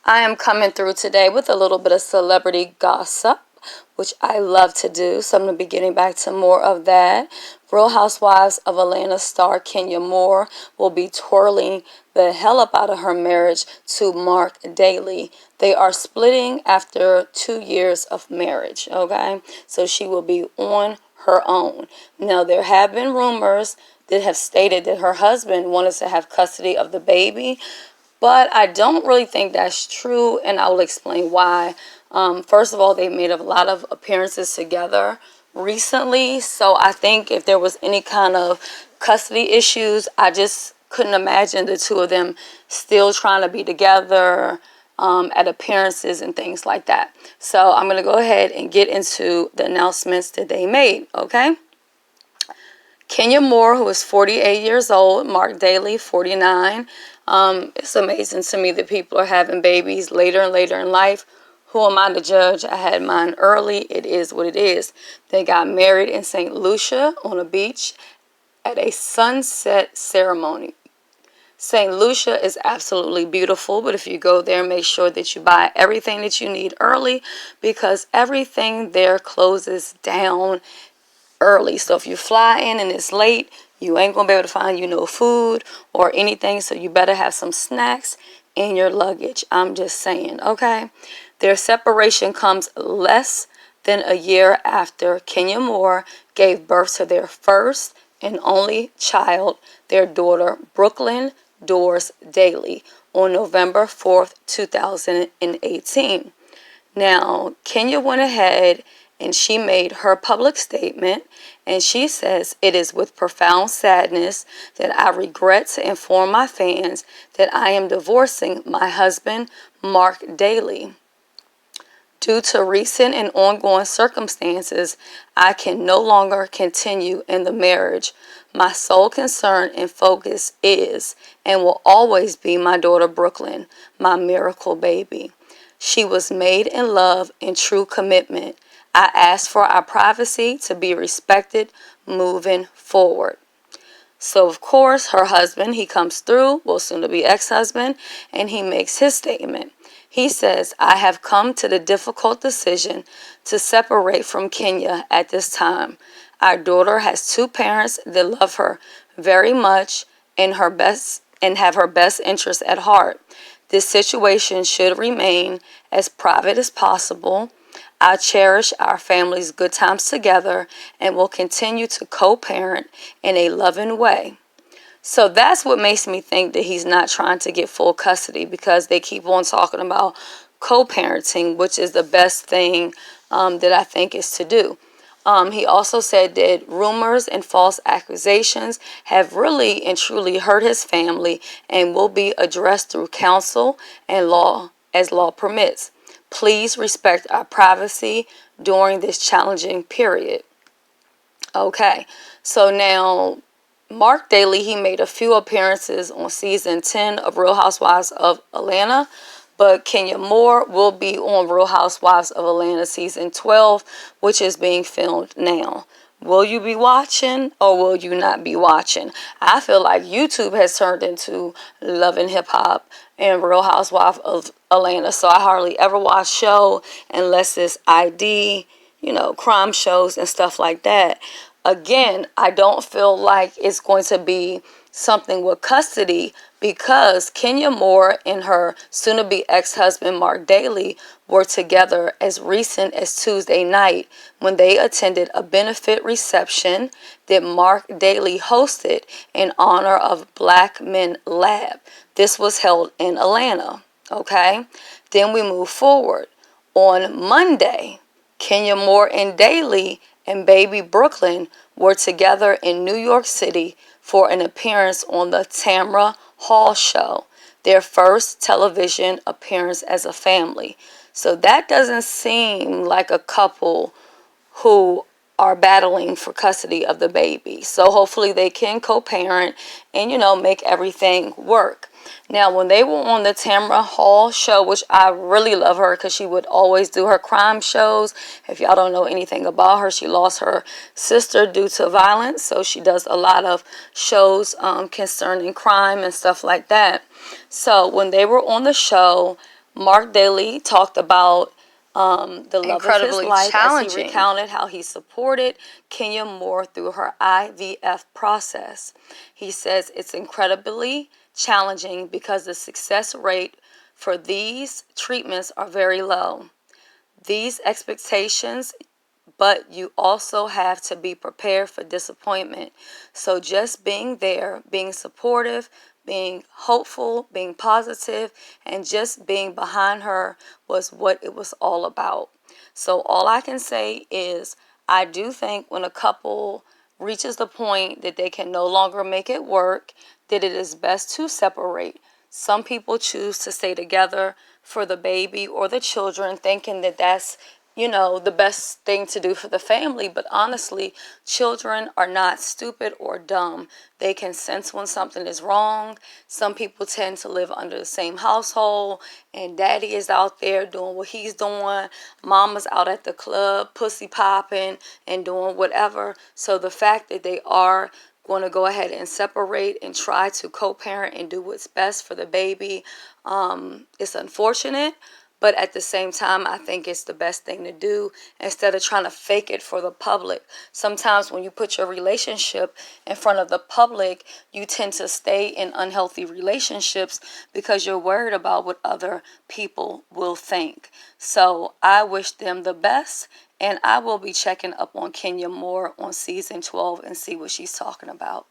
I am coming through today with a little bit of celebrity gossip, which I love to do. So I'm going to be getting back to more of that. Real Housewives of Atlanta star Kenya Moore will be twirling the hell up out of her marriage to Marc Daly. They are splitting after 2 years of marriage, okay? So she will be on her own. Now, there have been rumors that have stated that her husband wanted to have custody of the baby, but I don't really think that's true, and I will explain why. First of all, they made a lot of appearances together recently, so I think if there was any kind of custody issues, I just couldn't imagine the two of them still trying to be together at appearances and things like that. So I'm going to go ahead and get into the announcements that they made, okay? Kenya Moore, who is 48 years old, Marc Daly, 49. It's amazing to me that people are having babies later and later in life. Who am I to judge? I had mine early. It is what it is. They got married in St. Lucia on a beach at a sunset ceremony. St. Lucia is absolutely beautiful, but if you go there, make sure that you buy everything that you need early because everything there closes down early. So if you fly in and it's late, you ain't gonna be able to find food or anything, so you better have some snacks in your luggage. I'm just saying, okay? Their separation comes less than a year after Kenya Moore gave birth to their first and only child, their daughter Brooklyn Doors Daly, on November 4th, 2018. Now, Kenya went ahead and she made her public statement, and she says, "It is with profound sadness that I regret to inform my fans that I am divorcing my husband, Marc Daly. Due to recent and ongoing circumstances, I can no longer continue in the marriage. My sole concern and focus is and will always be my daughter Brooklyn, my miracle baby. She was made in love and true commitment. I ask for our privacy to be respected moving forward." So, of course, her husband, he comes through, well, soon to be ex-husband, and he makes his statement. He says, "I have come to the difficult decision to separate from Kenya at this time. Our daughter has two parents that love her very much and have her best interests at heart. This situation should remain as private as possible. I cherish our family's good times together and will continue to co-parent in a loving way." So that's what makes me think that he's not trying to get full custody, because they keep on talking about co-parenting, which is the best thing that I think is to do. He also said that rumors and false accusations have really and truly hurt his family and will be addressed through counsel and law as law permits. Please respect our privacy during this challenging period. Okay, so now Marc Daly, he made a few appearances on season 10 of Real Housewives of Atlanta, but Kenya Moore will be on Real Housewives of Atlanta season 12, which is being filmed now. Will you be watching or will you not be watching? I feel like YouTube has turned into Love and Hip Hop and Real Housewives of Atlanta, so I hardly ever watch show unless it's ID, crime shows and stuff like that. Again, I don't feel like it's going to be something with custody, because Kenya Moore and her soon-to-be ex-husband Marc Daly were together as recent as Tuesday night when they attended a benefit reception that Marc Daly hosted in honor of Black Men Lab. This was held in Atlanta, okay? Then we move forward. On Monday, Kenya Moore and Daly and baby Brooklyn were together in New York City for an appearance on the Tamra Hall show, their first television appearance as a family. So that doesn't seem like a couple who are battling for custody of the baby. So hopefully they can co-parent and, make everything work. Now, when they were on the Tamra Hall show, which I really love her because she would always do her crime shows. If y'all don't know anything about her, she lost her sister due to violence. So she does a lot of shows concerning crime and stuff like that. So when they were on the show, Marc Daly talked about the love of his Incredibly life as he challenging. recounted how he supported Kenya Moore through her IVF process. He says it's incredibly challenging because the success rate for these treatments are very low. These expectations, but you also have to be prepared for disappointment. So just being there, being supportive, being hopeful, being positive, and just being behind her was what it was all about. So all I can say is I do think when a couple reaches the point that they can no longer make it work, that it is best to separate. Some people choose to stay together for the baby or the children, thinking that that's the best thing to do for the family. But honestly, children are not stupid or dumb. They can sense when something is wrong. Some people tend to live under the same household, and daddy is out there doing what he's doing. Mama's out at the club, pussy popping, and doing whatever. So the fact that they are going to go ahead and separate and try to co-parent and do what's best for the baby, it's unfortunate. But at the same time, I think it's the best thing to do instead of trying to fake it for the public. Sometimes when you put your relationship in front of the public, you tend to stay in unhealthy relationships because you're worried about what other people will think. So I wish them the best, and I will be checking up on Kenya Moore on season 12 and see what she's talking about.